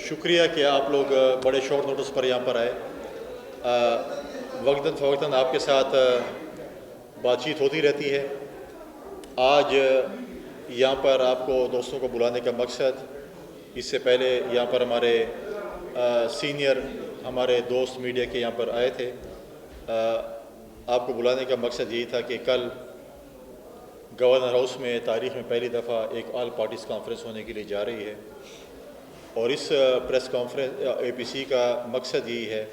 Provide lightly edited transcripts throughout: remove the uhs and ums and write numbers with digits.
شکریہ کہ آپ لوگ بڑے شارٹ نوٹس پر یہاں پر آئے. وقتاً فوقتاً آپ کے ساتھ بات چیت ہوتی رہتی ہے. آج یہاں پر آپ کو دوستوں کو بلانے کا مقصد، اس سے پہلے یہاں پر ہمارے سینئر ہمارے دوست میڈیا کے یہاں پر آئے تھے. آپ کو بلانے کا مقصد یہی تھا کہ کل گورنر ہاؤس میں تاریخ میں پہلی دفعہ ایک آل پارٹیز کانفرنس ہونے کے لیے جا رہی ہے، اور اس پریس کانفرنس اے پی سی کا مقصد یہی ہے.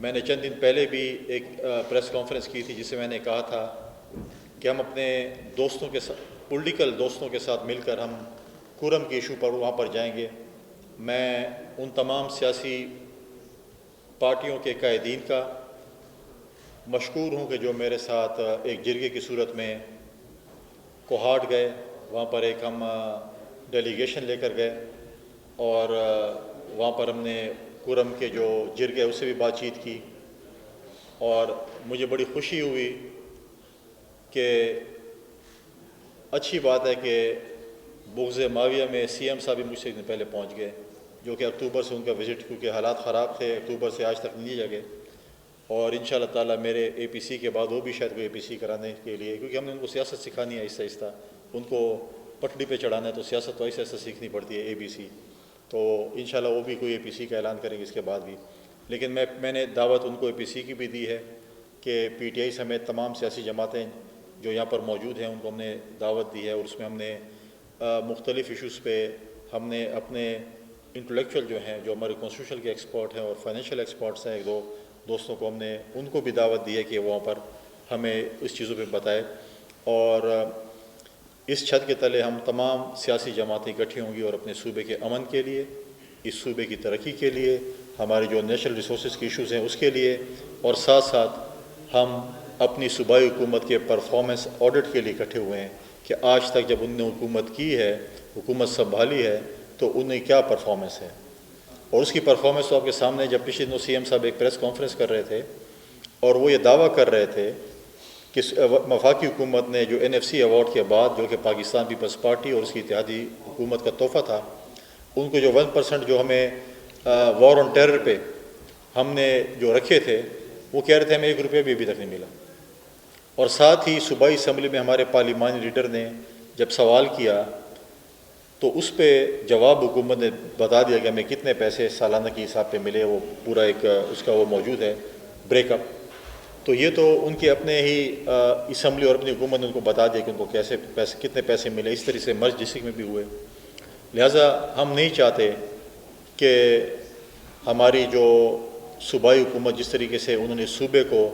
میں نے چند دن پہلے بھی ایک پریس کانفرنس کی تھی جس سے میں نے کہا تھا کہ ہم اپنے دوستوں کے ساتھ، پولیٹیکل دوستوں کے ساتھ مل کر ہم کرم کے ایشو پر وہاں پر جائیں گے. میں ان تمام سیاسی پارٹیوں کے قائدین کا مشکور ہوں کہ جو میرے ساتھ ایک جرگے کی صورت میں کوہاٹ گئے. وہاں پر ایک ہم ڈیلیگیشن لے کر گئے، اور وہاں پر ہم نے کرم کے جو جرگے اس سے بھی بات چیت کی. اور مجھے بڑی خوشی ہوئی کہ اچھی بات ہے کہ بغض معاویہ میں سی ایم صاحب بھی مجھ سے ایک دن پہلے پہنچ گئے، جو کہ اکتوبر سے ان کا وزٹ، کیونکہ حالات خراب تھے، اکتوبر سے آج تک نہیں جگے. اور انشاءاللہ تعالیٰ میرے اے پی سی کے بعد وہ بھی شاید کوئی اے پی سی کرانے کے لیے، کیونکہ ہم نے ان کو سیاست سکھانی ہے آہستہ آہستہ، ان کو پٹڑی پہ چڑھانا ہے تو سیاست تو ایسے ایسے سیکھنی پڑتی ہے اے بی سی. تو انشاءاللہ وہ بھی کوئی اے پی سی کا اعلان کریں گے اس کے بعد بھی. لیکن میں نے دعوت ان کو اے پی سی کی بھی دی ہے کہ پی ٹی آئی سمیت تمام سیاسی جماعتیں جو یہاں پر موجود ہیں ان کو ہم نے دعوت دی ہے، اور اس میں ہم نے مختلف ایشوز پہ ہم نے اپنے انٹلیکچوئل جو ہیں، جو ہمارے کانسٹیٹیوشن کے ایکسپرٹ ہیں اور فائنینشیل ایکسپرٹس ہیں، ایک دو دوستوں کو ہم نے ان کو بھی دعوت دی ہے کہ وہ وہاں پر ہمیں اس چیزوں پہ بتائے. اور اس چھت کے تلے ہم تمام سیاسی جماعتیں اکٹھی ہوں گی، اور اپنے صوبے کے امن کے لیے، اس صوبے کی ترقی کے لیے، ہمارے جو نیشنل ریسورسز کے ایشوز ہیں اس کے لیے، اور ساتھ ساتھ ہم اپنی صوبائی حکومت کے پرفارمنس آڈٹ کے لیے اکٹھے ہوئے ہیں کہ آج تک جب انہوں نے حکومت کی ہے، حکومت سنبھالی ہے، تو انہیں کیا پرفارمنس ہے. اور اس کی پرفارمنس تو آپ کے سامنے، جب پچھلے دنوں سی ایم صاحب ایک پریس کانفرنس کر رہے تھے اور وہ یہ دعویٰ کر رہے تھے کہ وفاقی حکومت نے جو NFC ایوارڈ کے بعد، جو کہ پاکستان پیپلز پارٹی اور اس کی اتحادی حکومت کا تحفہ تھا، ان کو جو 1% جو ہمیں وار آن ٹیرر پہ ہم نے جو رکھے تھے، وہ کہہ رہے تھے ہمیں 1 روپیہ بھی ابھی تک نہیں ملا. اور ساتھ ہی صوبائی اسمبلی میں ہمارے پارلیمانی لیڈر نے جب سوال کیا تو اس پہ جواب حکومت نے بتا دیا کہ ہمیں کتنے پیسے سالانہ کے حساب پہ ملے، وہ پورا ایک اس کا وہ موجود ہے بریک اپ. تو یہ تو ان کے اپنے ہی اسمبلی اور اپنی حکومت نے ان کو بتا دیا کہ ان کو کیسے پیسے، کتنے پیسے ملے. اس طرح سے مرج ڈسٹرکٹ میں بھی ہوئے. لہٰذا ہم نہیں چاہتے کہ ہماری جو صوبائی حکومت جس طریقے سے انہوں نے صوبے کو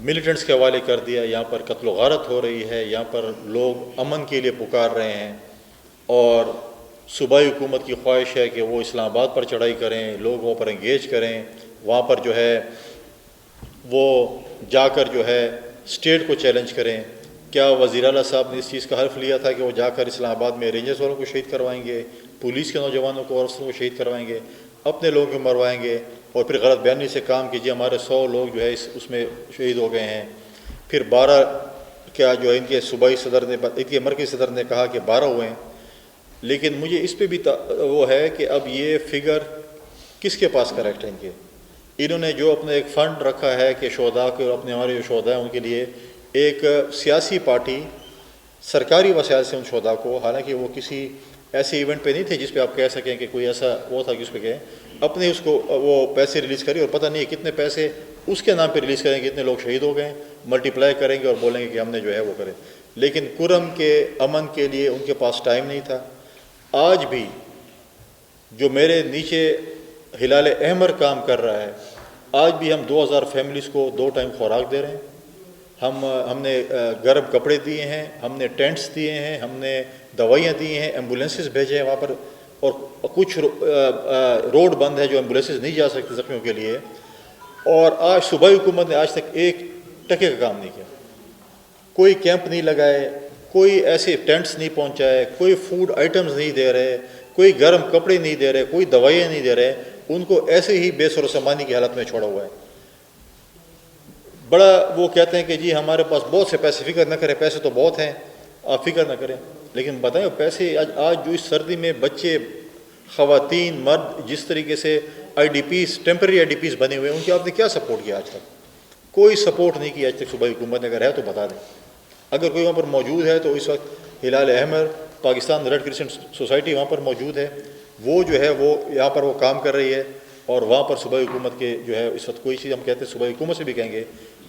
ملیٹنٹس کے حوالے کر دیا، یہاں پر قتل و غارت ہو رہی ہے، یہاں پر لوگ امن کے لیے پکار رہے ہیں، اور صوبائی حکومت کی خواہش ہے کہ وہ اسلام آباد پر چڑھائی کریں، لوگ وہاں پر انگیج کریں، وہاں پر جو ہے وہ جا کر جو ہے اسٹیٹ کو چیلنج کریں. کیا وزیر اعلیٰ صاحب نے اس چیز کا حلف لیا تھا کہ وہ جا کر اسلام آباد میں رینجرز والوں کو شہید کروائیں گے، پولیس کے نوجوانوں کو اور افسروں کو شہید کروائیں گے، اپنے لوگوں کو مروائیں گے، اور پھر غلط بیانی سے کام کیجیے ہمارے 100 لوگ جو ہے اس میں شہید ہو گئے ہیں. پھر 12 کیا جو ہے ان کے صوبائی صدر نے، ان کے مرکزی صدر نے کہا کہ 12 ہوئے ہیں. لیکن مجھے اس پہ بھی وہ ہے کہ اب یہ فگر کس کے پاس کریکٹ ہیں ان کے. انہوں نے جو اپنا ایک فنڈ رکھا ہے کہ شہداء کے، اور اپنے ہمارے جو شہداء ہیں ان کے لیے ایک سیاسی پارٹی سرکاری وسائل سے ان شہداء کو، حالانکہ وہ کسی ایسے ایونٹ پہ نہیں تھے جس پہ آپ کہہ سکیں کہ کوئی ایسا وہ تھا کہ اس پہ گئے، اپنے اس کو وہ پیسے ریلیز کریں، اور پتہ نہیں ہے کتنے پیسے اس کے نام پہ ریلیز کریں گے، کتنے لوگ شہید ہو گئے، ملٹیپلائی کریں گے اور بولیں گے کہ ہم نے جو ہے وہ کریں. لیکن کرم کے امن کے لیے ان کے پاس ٹائم نہیں تھا. آج بھی جو میرے نیچے ہلال احمر کام کر رہا ہے، آج بھی ہم 2000 فیملیز کو 2 ٹائم خوراک دے رہے ہیں. ہم نے گرم کپڑے دیے ہیں، ہم نے ٹینٹس دیے ہیں، ہم نے دوائیاں دی ہیں، ایمبولینسز بھیجے ہیں وہاں پر، اور کچھ روڈ بند ہے جو ایمبولینسز نہیں جا سکتے زخمیوں کے لیے. اور آج صوبائی حکومت نے آج تک 1 ٹکے کا کام نہیں کیا، کوئی کیمپ نہیں لگائے، کوئی ایسے ٹینٹس نہیں پہنچائے، کوئی فوڈ آئٹمز نہیں دے رہے، کوئی گرم کپڑے نہیں دے رہے، کوئی دوائیاں نہیں دے رہے. ان کو ایسے ہی بے سر و سامانی کی حالت میں چھوڑا ہوا ہے. بڑا وہ کہتے ہیں کہ جی ہمارے پاس بہت سے پیسے، فکر نہ کریں، پیسے تو بہت ہیں، آپ فکر نہ کریں. لیکن بتائیں پیسے آج جو اس سردی میں بچے خواتین مرد جس طریقے سے IDPs temporary IDPs بنے ہوئے ہیں ان کی آپ نے کیا سپورٹ کیا آج تک؟ کوئی سپورٹ نہیں کیا آج تک صوبائی حکومت نے. اگر ہے تو بتا دیں. اگر کوئی وہاں پر موجود ہے تو اس وقت ہلال احمر پاکستان ریڈ کرسچن سوسائٹی وہاں پر موجود ہے. وہ جو ہے وہ یہاں پر وہ کام کر رہی ہے. اور وہاں پر صوبائی حکومت کے جو ہے اس وقت کوئی چیز ہم کہتے ہیں صوبائی حکومت سے بھی کہیں گے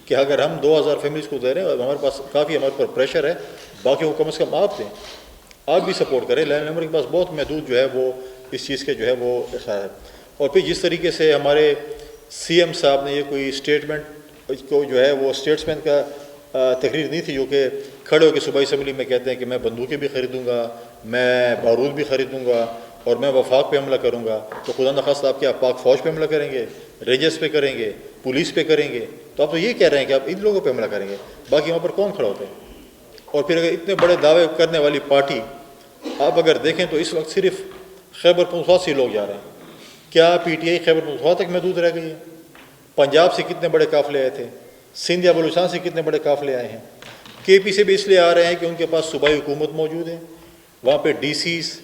کہ اگر ہم 2000 فیملیز کو دے رہے ہیں اور ہمارے پاس کافی ہمارے پر پریشر ہے, باقی وہ کم از کم آپ دیں, آپ بھی سپورٹ کریں. لینڈ نمبر کے پاس بہت محدود جو ہے وہ اس چیز کے جو ہے وہ خیال ہے. اور پھر جس طریقے سے ہمارے سی ایم صاحب نے یہ کوئی اسٹیٹمنٹ کو جو ہے وہ اسٹیٹسمین کا تقریر نہیں تھی جو کہ کھڑے ہو کے صوبائی اسمبلی میں کہتے ہیں کہ میں بندوقیں بھی خریدوں گا, میں بارود بھی خریدوں گا اور میں وفاق پہ حملہ کروں گا. تو خدا نخواستہ آپ کیا پاک فوج پہ حملہ کریں گے, رینجرز پہ کریں گے, پولیس پہ کریں گے؟ تو آپ تو یہ کہہ رہے ہیں کہ آپ ان لوگوں پہ حملہ کریں گے, باقی وہاں پر کون کھڑا ہوتے ہیں؟ اور پھر اگر اتنے بڑے دعوے کرنے والی پارٹی آپ اگر دیکھیں تو اس وقت صرف خیبر پختونخوا سے لوگ جا رہے ہیں. کیا P T I Khyber Pakhtunkhwa تک محدود رہ گئی ہے؟ پنجاب سے کتنے بڑے قافلے آئے تھے, سندھ یا بلوچستان سے کتنے بڑے قافلے آئے ہیں. کے پی سے بھی اس لیے آ رہے ہیں کہ ان کے پاس صوبائی حکومت موجود ہے, وہاں پہ ڈی سیز,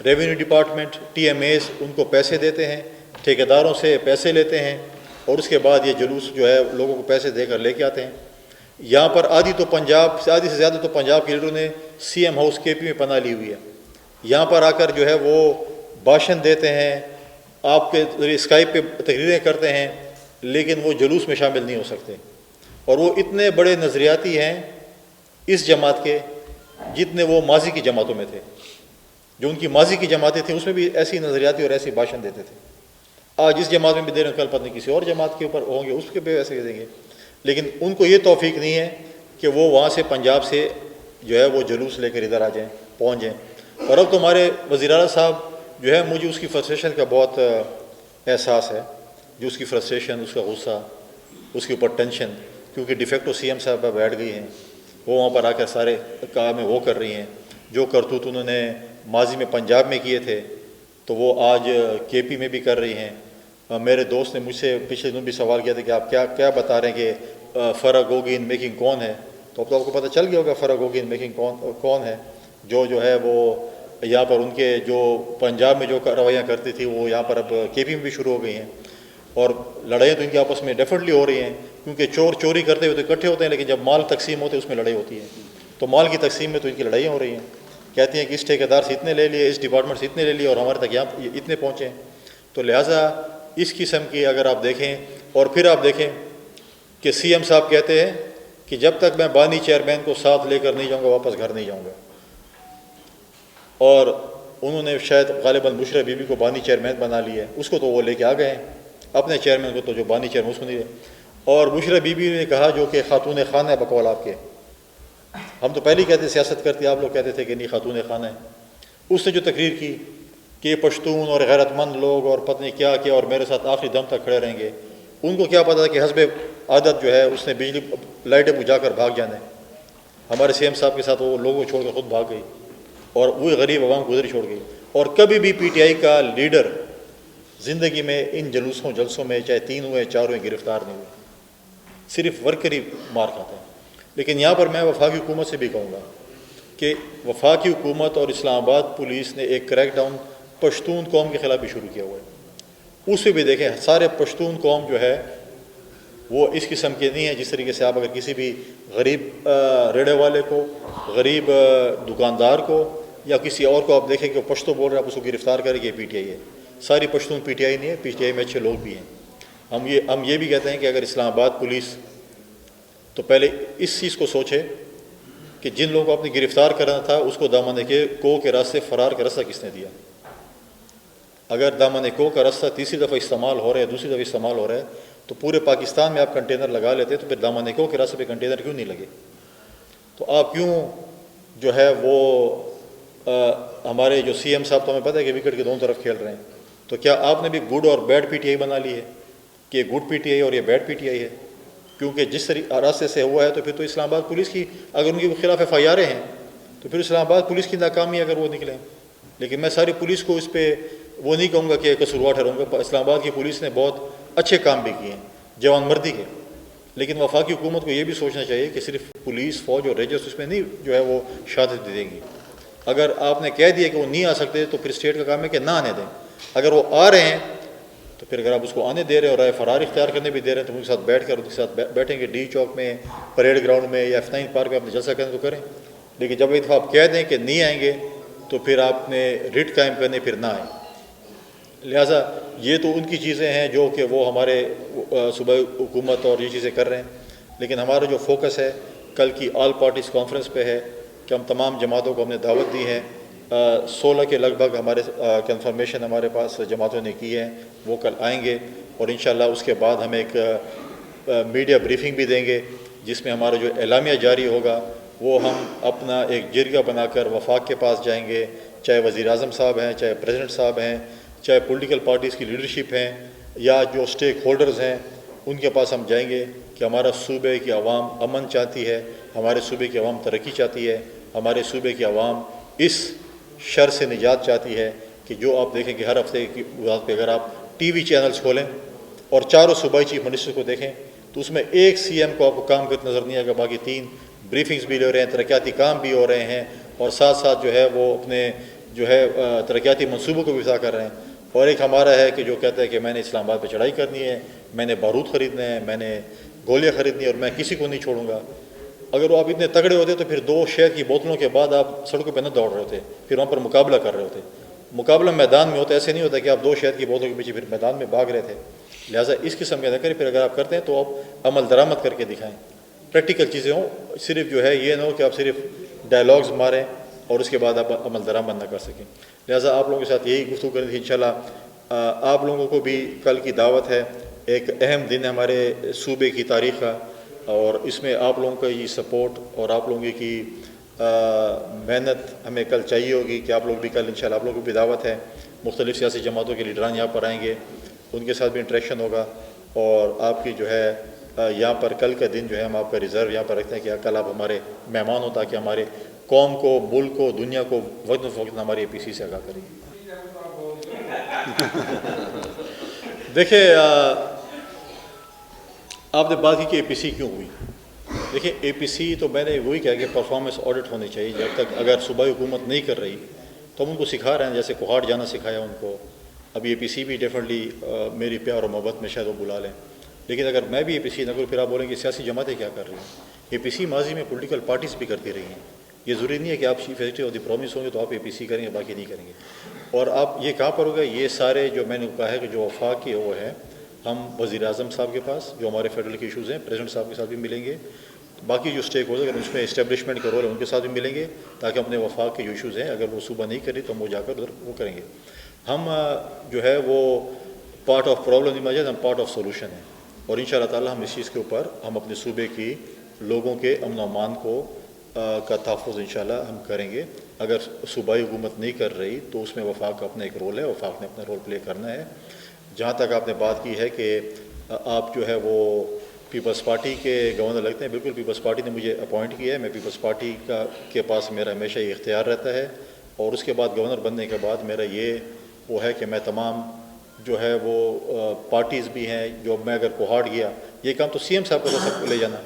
revenue department, T M As ان کو پیسے دیتے ہیں, ٹھیکیداروں سے پیسے لیتے ہیں اور اس کے بعد یہ جلوس جو ہے لوگوں کو پیسے دے کر لے کے آتے ہیں. یہاں پر آدھی سے زیادہ تو پنجاب کے لیڈروں نے سی ایم ہاؤس کے پی میں پناہ لی ہوئی ہے. یہاں پر آ کر جو ہے وہ بھاشن دیتے ہیں, آپ کے ذریعے اسکائپ پہ تقریریں کرتے ہیں, لیکن وہ جلوس میں شامل نہیں ہو سکتے. اور وہ اتنے بڑے نظریاتی ہیں اس جماعت کے جتنے وہ ماضی کی جماعتوں میں تھے. جو ان کی ماضی کی جماعتیں تھیں اس میں بھی ایسی نظریاتی اور ایسی بھاشن دیتے تھے. آج اس جماعت میں بھی دے رہے ہیں, کل پتہ نہیں کسی اور جماعت کے اوپر ہوں گے اس کے بھی ایسے دیں گے. لیکن ان کو یہ توفیق نہیں ہے کہ وہ وہاں سے پنجاب سے جو ہے وہ جلوس لے کر ادھر آ جائیں, پہنچ جائیں. اور اب تو ہمارے وزیر اعلیٰ صاحب جو ہے, مجھے اس کی فرسٹریشن کا بہت احساس ہے, جو اس کی فرسٹریشن, اس کا غصہ, اس کے اوپر ٹینشن, کیونکہ ڈیفیکٹو سی ایم صاحب بیٹھ گئی ہیں, وہ وہاں پر آ کر سارے کام وہ کر رہی ہیں. جو کرتوت انہوں نے ماضی میں پنجاب میں کیے تھے تو وہ آج کے پی میں بھی کر رہی ہیں. میرے دوست نے مجھ سے پچھلے دن بھی سوال کیا تھا کہ آپ کیا بتا رہے ہیں کہ فرق ہوگی ان میکنگ کون ہے. تو اب تو آپ کو پتہ چل گیا ہوگا فرق ہوگی ان میکنگ کون ہے. جو ہے وہ یہاں پر ان کے جو پنجاب میں جو رویاں کرتی تھی وہ یہاں پر اب کے پی میں بھی شروع ہو گئی ہیں. اور لڑائیاں تو ان کے آپس میں ڈیفینیٹلی ہو رہی ہیں, کیونکہ چور چوری کرتے ہوئے تو اکٹھے ہوتے ہیں, لیکن جب مال تقسیم ہوتے ہیں اس میں لڑائی ہوتی ہے. تو مال کی تقسیم میں تو ان کی لڑائیاں ہو رہی ہیں. کہتی ہیں کہ اس ٹھیکیدار سے اتنے لے لیے, اس ڈپارٹمنٹ سے اتنے لے لیے اور ہمارے تک یہاں اتنے پہنچے. تو لہٰذا اس قسم کی اگر آپ دیکھیں, اور پھر آپ دیکھیں کہ سی ایم صاحب کہتے ہیں کہ جب تک میں بانی چیئرمین کو ساتھ لے کر نہیں جاؤں گا واپس گھر نہیں جاؤں گا. اور انہوں نے شاید غالباً بشرا بی بی کو بانی چیئرمین بنا لی ہے, اس کو تو وہ لے کے آ گئے ہیں, اپنے چیئرمین کو تو جو بانی چیئرمین اس کو نہیں ہے. اور بشرا بی بی نے کہا جو کہ خاتون خانہ ہے بقول آپ کے, ہم تو پہلے ہی کہتے سیاست کرتی, آپ لوگ کہتے تھے کہ نہیں خاتون خانہ ہے. اس نے جو تقریر کی کہ یہ پشتون اور غیرت مند لوگ اور پتہ نہیں کیا اور میرے ساتھ آخری دم تک کھڑے رہیں گے, ان کو کیا پتا تھا کہ حسب عادت جو ہے اس نے بجلی لائٹیں بجھا کر بھاگ جانے. ہمارے سی ایم صاحب کے ساتھ وہ لوگوں کو چھوڑ کر خود بھاگ گئی اور وہی غریب عوام کو ادھر چھوڑ گئی. اور کبھی بھی پی ٹی آئی کا لیڈر زندگی میں ان جلسوں میں چاہے 3 ہوئے 4 ہوئے گرفتار نہیں ہوئے, صرف ورکر ہی مار کھاتے ہیں. لیکن یہاں پر میں وفاقی حکومت سے بھی کہوں گا کہ وفاقی حکومت اور اسلام آباد پولیس نے ایک کریک ڈاؤن پشتون قوم کے خلاف بھی شروع کیا ہوا ہے. اس پہ بھی دیکھیں سارے پشتون قوم جو ہے وہ اس قسم کے نہیں ہے جس طریقے سے آپ اگر کسی بھی غریب ریڑے والے کو, غریب دکاندار کو یا کسی اور کو آپ دیکھیں کہ وہ پشتو بول رہے ہیں, آپ اس کو گرفتار کریں کہ یہ پی ٹی آئی ہے. ساری پشتون پی ٹی آئی نہیں ہے, پی ٹی آئی میں اچھے لوگ بھی ہیں. ہم یہ بھی کہتے ہیں کہ اگر اسلام آباد پولیس تو پہلے اس چیز کو سوچے کہ جن لوگوں کو اپنی گرفتار کرنا تھا اس کو دامن کو کے راستے فرار کا راستہ کس نے دیا. اگر دامن کو کا راستہ تیسری دفعہ استعمال ہو رہا ہے, دوسری دفعہ استعمال ہو رہا ہے, تو پورے پاکستان میں آپ کنٹینر لگا لیتے تو پھر دامن کو کے راستے پہ کنٹینر کیوں نہیں لگے؟ تو آپ کیوں جو ہے وہ ہمارے جو سی ایم صاحب تو ہمیں پتہ ہے کہ وکٹ کے دونوں طرف کھیل رہے ہیں, تو کیا آپ نے بھی گڈ اور بیڈ پی ٹی آئی بنا لی ہے کہ یہ گڈ پی ٹی آئی اور یہ بیڈ پی ٹی آئی ہے؟ کیونکہ جس راستے سے ہوا ہے تو پھر تو اسلام آباد پولیس کی اگر ان کے خلاف ایف آئی آریں ہیں تو پھر اسلام آباد پولیس کی ناکامی اگر وہ نکلیں. لیکن میں ساری پولیس کو اس پہ وہ نہیں کہوں گا کہ قصوروار ٹھہراؤں گا. اسلام آباد کی پولیس نے بہت اچھے کام بھی کیے ہیں, جوان مردی کے. لیکن وفاقی حکومت کو یہ بھی سوچنا چاہیے کہ صرف پولیس فوج اور رینجرز اس میں نہیں جو ہے وہ شہادت دے دیں گی. اگر آپ نے کہہ دیا کہ وہ نہیں آ سکتے تو پھر اسٹیٹ کا کام ہے کہ نہ آنے دیں. اگر وہ آ رہے ہیں تو پھر اگر آپ اس کو آنے دے رہے ہیں اور رائے فرار اختیار کرنے بھی دے رہے ہیں تو ان کے ساتھ بیٹھ کر ان کے ساتھ بیٹھیں گے, ڈی چوک میں, پریڈ گراؤنڈ میں یا F9 پارک میں اپنے جلسہ کریں تو کریں. لیکن جب ایک دفعہ آپ کہہ دیں کہ نہیں آئیں گے تو پھر آپ نے ریٹ قائم کرنے پھر نہ آئیں. لہٰذا یہ تو ان کی چیزیں ہیں جو کہ وہ ہمارے صوبائی حکومت اور یہ چیزیں کر رہے ہیں. لیکن ہمارا جو فوکس ہے کل کی آل پارٹیز کانفرنس پہ ہے کہ ہم تمام جماعتوں کو ہم نے دعوت دی ہے. 16 کے لگ بھگ ہمارے کنفرمیشن ہمارے پاس جماعتوں نے کی ہے, وہ کل آئیں گے اور انشاءاللہ اس کے بعد ہم ایک میڈیا بریفنگ بھی دیں گے جس میں ہمارا جو اعلامیہ جاری ہوگا وہ ہم اپنا ایک جرگہ بنا کر وفاق کے پاس جائیں گے, چاہے وزیر اعظم صاحب ہیں, چاہے پریزیڈنٹ صاحب ہیں, چاہے پولیٹیکل پارٹیز کی لیڈرشپ ہیں یا جو اسٹیک ہولڈرز ہیں, ان کے پاس ہم جائیں گے کہ ہمارا صوبے کی عوام امن چاہتی ہے, ہمارے صوبے کی عوام ترقی چاہتی ہے, ہمارے صوبے کی عوام اس شر سے نجات چاہتی ہے کہ جو آپ دیکھیں کہ ہر ہفتے کی بات پہ اگر آپ ٹی وی چینلز کھولیں اور چاروں صوبائی چیف منسٹر کو دیکھیں تو اس میں ایک سی ایم کو آپ کو کام کرتے نظر نہیں آئے گا, باقی 3 بریفنگز بھی لے رہے ہیں, ترقیاتی کام بھی ہو رہے ہیں اور ساتھ ساتھ جو ہے وہ اپنے جو ہے ترقیاتی منصوبوں کو بھی افتتاح کر رہے ہیں. اور ایک ہمارا ہے کہ جو کہتا ہے کہ میں نے اسلام آباد پہ چڑھائی کرنی ہے, میں نے بارود خریدنا ہے, میں نے گولیاں خریدنی ہے اور میں کسی کو نہیں چھوڑوں گا. اگر وہ آپ اتنے تگڑے ہوتے تو پھر 2 شہر کی بوتلوں کے بعد آپ سڑکوں پہ نہ دوڑ رہے ہوتے, پھر وہاں پر مقابلہ کر رہے ہوتے. مقابلہ میدان میں ہوتا ہے, ایسے نہیں ہوتا کہ آپ 2 شہر کی بوتلوں کے پیچھے پھر میدان میں بھاگ رہے تھے. لہٰذا اس قسم کے نہ کریں, پھر اگر آپ کرتے ہیں تو آپ عمل درآمد کر کے دکھائیں, پریکٹیکل چیزیں ہوں. صرف جو ہے یہ نہ ہو کہ آپ صرف ڈائلاگز ماریں اور اس کے بعد آپ عمل درآمد نہ کر سکیں. لہٰذا آپ لوگوں کے ساتھ یہی گفتگو کرنی تھی. انشاءاللہ آپ لوگوں کو بھی کل کی دعوت ہے, ایک اہم دن ہے ہمارے صوبے کی تاریخ کا, اور اس میں آپ لوگوں کا یہ سپورٹ اور آپ لوگوں کی محنت ہمیں کل چاہیے ہوگی کہ آپ لوگ بھی کل انشاءاللہ آپ لوگوں کو بھی دعوت ہے. مختلف سیاسی جماعتوں کے لیڈران یہاں پر آئیں گے, ان کے ساتھ بھی انٹریکشن ہوگا, اور آپ کی جو ہے یہاں پر کل کا دن جو ہے ہم آپ کا ریزرو یہاں پر رکھتے ہیں کہ کل آپ ہمارے مہمان ہو تاکہ ہمارے قوم کو, ملک کو, دنیا کو وقت فوقت ہماری APC سے آگاہ کریں. دیکھیں آپ نے بات کی کہ APC کیوں ہوئی. دیکھیں APC تو میں نے وہی کہا کہ پرفارمنس آڈٹ ہونی چاہیے. جب تک اگر صوبائی حکومت نہیں کر رہی تو ہم ان کو سکھا رہے ہیں, جیسے کوہاٹ جانا سکھایا ان کو, ابھی APC بھی ڈیفینیٹلی میری پیار اور محبت میں شاید وہ بلا لیں. لیکن اگر میں بھی APC نہ کروں پھر آپ بولیں کہ سیاسی جماعتیں کیا کر رہی ہیں. APC ماضی میں پولیٹیکل پارٹیز بھی کرتی رہی ہیں. یہ ضروری نہیں ہے کہ آپ chief executive of the promise ہوں گے تو آپ APC کریں گے, باقی نہیں کریں گے. اور آپ یہ کہاں پر ہوگا, یہ سارے جو میں نے کہا ہے کہ جو وفاق کے وہ ہے, ہم وزیر اعظم صاحب کے پاس جو ہمارے فیڈرل کے ایشوز ہیں, پریزیڈنٹ صاحب کے ساتھ بھی ملیں گے, باقی جو اسٹیک ہولڈر اگر اس میں اسٹیبلشمنٹ کا رول ہے ان کے ساتھ بھی ملیں گے, تاکہ اپنے وفاق کے جو ایشوز ہیں اگر وہ صوبہ نہیں کری تو ہم وہ جا کر ادھر وہ کریں گے. ہم جو ہے وہ پارٹ آف پرابلم نہیں مانتے, ہم پارٹ آف سولوشن ہیں. اور ان شاء اللہ تعالیٰ ہم اس چیز کے اوپر ہم اپنے صوبے کی لوگوں کے امن و امان کو کا تحفظ انشاءاللہ ہم کریں گے. اگر صوبائی حکومت نہیں کر رہی تو اس میں وفاق کا اپنا ایک رول ہے, وفاق نے اپنا رول پلے کرنا ہے. جہاں تک آپ نے بات کی ہے کہ آپ جو ہے وہ پیپلز پارٹی کے گورنر لگتے ہیں, بالکل پیپلز پارٹی نے مجھے اپوائنٹ کیا ہے, میں پیپلز پارٹی کے پاس میرا ہمیشہ یہ اختیار رہتا ہے. اور اس کے بعد گورنر بننے کے بعد میرا یہ وہ ہے کہ میں تمام جو ہے وہ پارٹیز بھی ہیں, جو میں اگر کوہاٹ گیا, یہ کام تو CM صاحب کا سب کو لے جانا,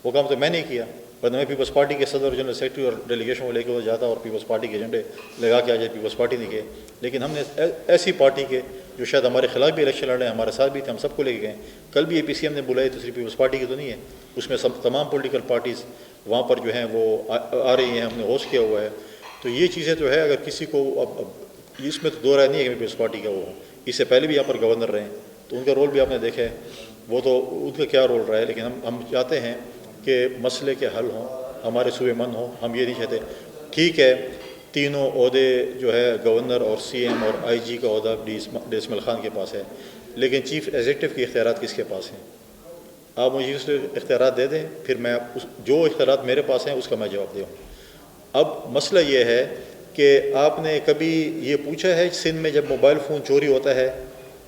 وہ کام تو میں نہیں کیا, ورنہ میں پیپلز پارٹی کے صدر جنرل سیکرٹری اور ڈیلیگیشن کو لے کے وہ جاتا اور پیپلز پارٹی کے ایجنڈے لگا کے آ جائے. پیپلز پارٹی نہیں گئے, لیکن ہم نے ایسی پارٹی کے جو شاید ہمارے خلاف بھی الیکشن لڑ رہے ہیں, ہمارے ساتھ بھی تھے, ہم سب کو لے کے گئے. کل بھی APC ہم نے بلائی تو صرف پیپلز پارٹی کی تو نہیں ہے, اس میں سب تمام پولیٹیکل پارٹیز وہاں پر جو ہیں وہ آ رہی ہیں, ہم نے ہوسٹ کیا ہوا ہے. تو یہ چیزیں جو ہے اگر کسی کو اب اس میں تو دو رائے نہیں ہے کہ پیپلز پارٹی کا وہ ہوں, اس سے پہلے بھی یہاں پر گورنر رہے ہیں تو ان کا رول بھی آپ نے دیکھا ہے, وہ تو ان کا کیا رول رہا ہے. لیکن ہم چاہتے ہیں کہ مسئلے کے حل ہوں, ہمارے صوبے من ہوں. ہم یہ نہیں چاہتے, ٹھیک ہے تینوں عہدے جو ہے گورنر اور CM اور IG کا عہدہ ڈی اسماعیل خان کے پاس ہے, لیکن چیف ایگزیکٹو کے اختیارات کس کے پاس ہیں؟ آپ مجھے اس اختیارات دے دیں, پھر میں جو اختیارات میرے پاس ہیں اس کا میں جواب دوں. اب مسئلہ یہ ہے کہ آپ نے کبھی یہ پوچھا ہے سندھ میں جب موبائل فون چوری ہوتا ہے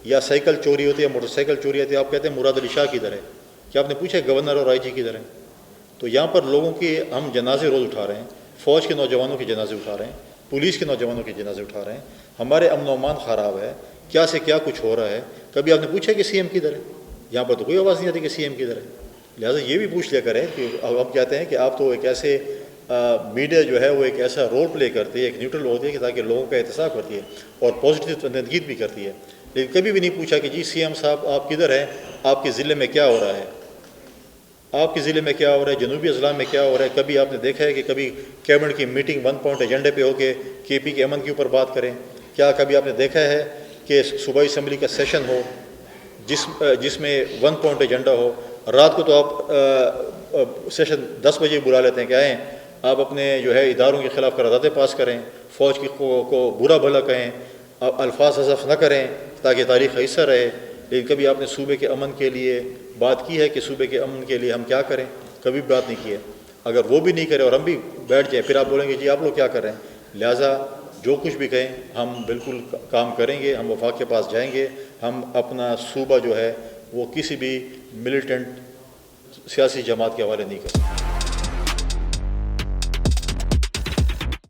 یا سائیکل چوری ہوتی ہے یا موٹر سائیکل چوری ہوتی ہے, آپ کہتے ہیں مراد علی شاہ کدھر ہے؟ کیا آپ نے پوچھا گورنر اور IG کدھر ہیں؟ تو یہاں پر لوگوں کی ہم جنازے روز اٹھا رہے ہیں, فوج کے نوجوانوں کے جنازے اٹھا رہے ہیں, پولیس کے نوجوانوں کے جنازے اٹھا رہے ہیں. ہمارے امن و امان خراب ہے, کیا سے کیا کچھ ہو رہا ہے. کبھی آپ نے پوچھا کہ CM کدھر ہے؟ یہاں پر تو کوئی آواز نہیں آتی کہ CM کدھر ہے. لہٰذا یہ بھی پوچھ لیا کریں کہ ہم کہتے ہیں کہ آپ تو ایک ایسے میڈیا جو ہے وہ ایک ایسا رول پلے کرتی ہے، ایک نیوٹرل ہوتی ہے کہ تاکہ لوگوں کا احتساب کرتی ہے اور پازیٹیو تنقید بھی کرتی ہے، لیکن کبھی بھی نہیں پوچھا کہ جی سی ایم صاحب آپ کدھر ہیں، آپ کے ضلع میں کیا ہو رہا ہے، آپ کے ضلع میں کیا ہو رہا ہے، جنوبی اضلاع میں کیا ہو رہا ہے۔ کبھی آپ نے دیکھا ہے کہ کبھی کیبنٹ کی میٹنگ 1 پوائنٹ ایجنڈے پہ ہو کے کے پی کے امن کے اوپر بات کریں؟ کیا کبھی آپ نے دیکھا ہے کہ صوبائی اسمبلی کا سیشن ہو جس میں 1 پوائنٹ ایجنڈا ہو؟ رات کو تو آپ سیشن 10 بجے بلا لیتے ہیں کہ آئیں آپ اپنے جو ہے اداروں کے خلاف قراردادیں پاس کریں، فوج کو برا بھلا کہیں، الفاظ حذف نہ کریں تاکہ تاریخ کا حصہ رہے، لیکن کبھی آپ نے صوبے کے امن کے لیے بات کی ہے کہ صوبے کے امن کے لیے ہم کیا کریں؟ کبھی بات نہیں کی ہے۔ اگر وہ بھی نہیں کرے اور ہم بھی بیٹھ جائیں پھر آپ بولیں گے جی آپ لوگ کیا کر رہے ہیں؟ لہٰذا جو کچھ بھی کہیں ہم بالکل کام کریں گے، ہم وفاق کے پاس جائیں گے، ہم اپنا صوبہ جو ہے وہ کسی بھی ملیٹنٹ سیاسی جماعت کے حوالے نہیں کریں۔